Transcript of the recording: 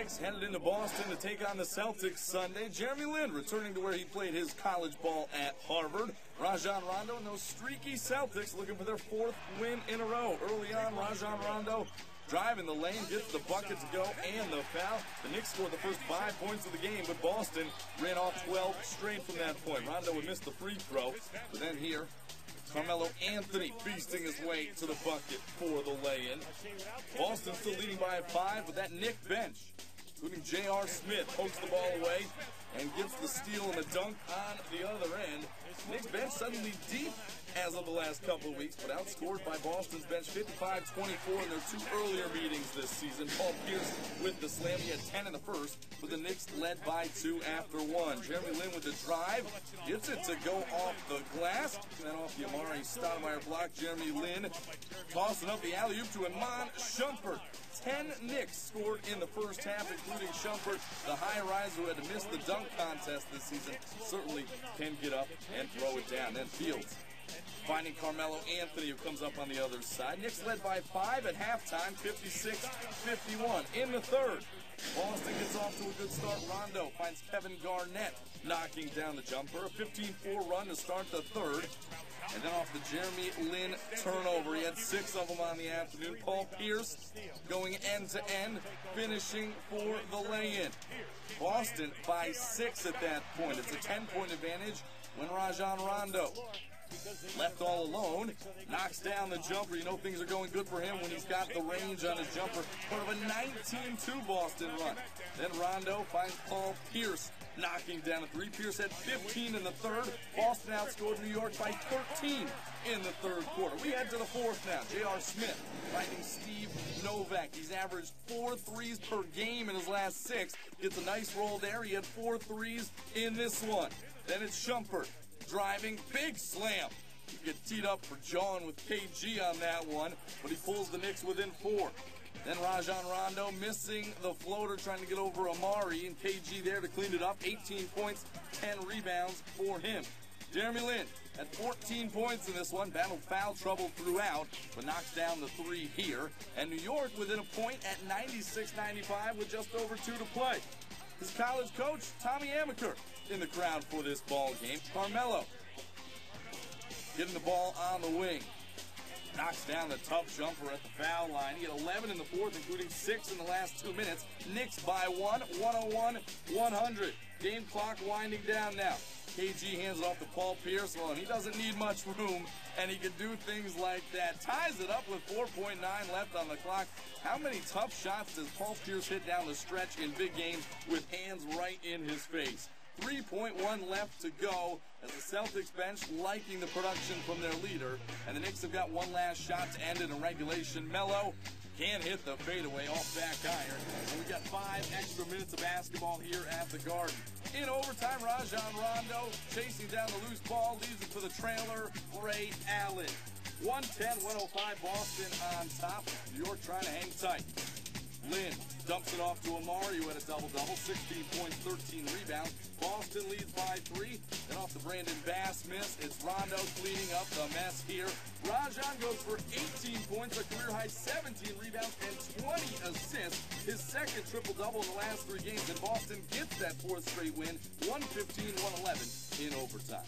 Knicks headed into Boston to take on the Celtics Sunday. Jeremy Lin returning to where he played his college ball at Harvard. Rajon Rondo and those streaky Celtics looking for their fourth win in a row. Early on, Rajon Rondo driving the lane, gets the bucket to go and the foul. The Knicks scored the first 5 points of the game, but Boston ran off 12 straight from that point. Rondo would miss the free throw, but then here, Carmelo Anthony feasting his way to the bucket for the lay-in. Boston still leading by 5, but that Knick bench, including J.R. Smith, pokes the ball away and gets the steal and the dunk on the other end. Knicks bench suddenly deep as of the last couple of weeks, but outscored by Boston's bench 55-24 in their 2 earlier meetings this season. Paul Pierce with the slam. He had 10 in the first, but the Knicks led by 2 after 1. Jeremy Lin with the drive, gets it to go off the glass, and then off the Amar'e Stoudemire block. Jeremy Lin tossing up the alley-oop to Iman Shumpert. 10 Knicks scored in the first half, including Shumpert, the high riser who had to miss the dunk contest this season. Certainly can get up and throw it down. Then Fields finding Carmelo Anthony, who comes up on the other side. Knicks led by 5 at halftime, 56-51. In the third, Boston gets off to a good start. Rondo finds Kevin Garnett knocking down the jumper. A 15-4 run to start the third. And then off the Jeremy Lin turnover, he had 6 of them on the afternoon. Paul Pierce going end-to-end, finishing for the lay-in. Boston by 6 at that point. It's a 10-point advantage when Rajon Rondo, left all alone, knocks down the jumper. You know things are going good for him when he's got the range on his jumper. Part of a 19-2 Boston run. Then Rondo finds Paul Pierce knocking down a 3. Pierce had 15 in the third. Boston outscored New York by 13 in the third quarter. We head to the fourth now. J.R. Smith finding Steve Novak. He's averaged 4 threes per game in his last 6. Gets a nice roll there. He had 4 threes in this one. Then it's Shumpert driving, big slam. You get teed up for John with KG on that one, but he pulls the Knicks within 4. Then Rajon Rondo missing the floater, trying to get over Amar'e, and KG there to clean it up. 18 points, 10 rebounds for him. Jeremy Lin had 14 points in this one, battled foul trouble throughout, but knocks down the 3 here. And New York within a point at 96-95 with just over 2 to play. His college coach, Tommy Amaker, in the crowd for this ball game. Carmelo getting the ball on the wing. Knocks down the tough jumper at the foul line. He had 11 in the fourth, including 6 in the last 2 minutes. Knicks by 1, 101-100. Game clock winding down now. KG hands it off to Paul Pierce. Well, and he doesn't need much room, and he can do things like that. Ties it up with 4.9 left on the clock. How many tough shots does Paul Pierce hit down the stretch in big games with hands right in his face? 3.1 left to go as the Celtics bench liking the production from their leader. And the Knicks have got one last shot to end it in regulation. Melo can't hit the fadeaway off back iron. And we got 5 extra minutes of basketball here at the Garden. In overtime, Rajon Rondo chasing down the loose ball, leaves it for the trailer, Ray Allen. 110-105 Boston on top. New York trying to hang tight. Lin dumps it off to Amar'e, who had a double-double, 16 points, 13 rebounds. Boston leads by 3. Then off the Brandon Bass miss, it's Rondo cleaning up the mess here. Rajon goes for 18 points, a career-high 17 rebounds, and 20 assists. His second triple-double in the last 3 games, and Boston gets that 4th straight win, 115-111 in overtime.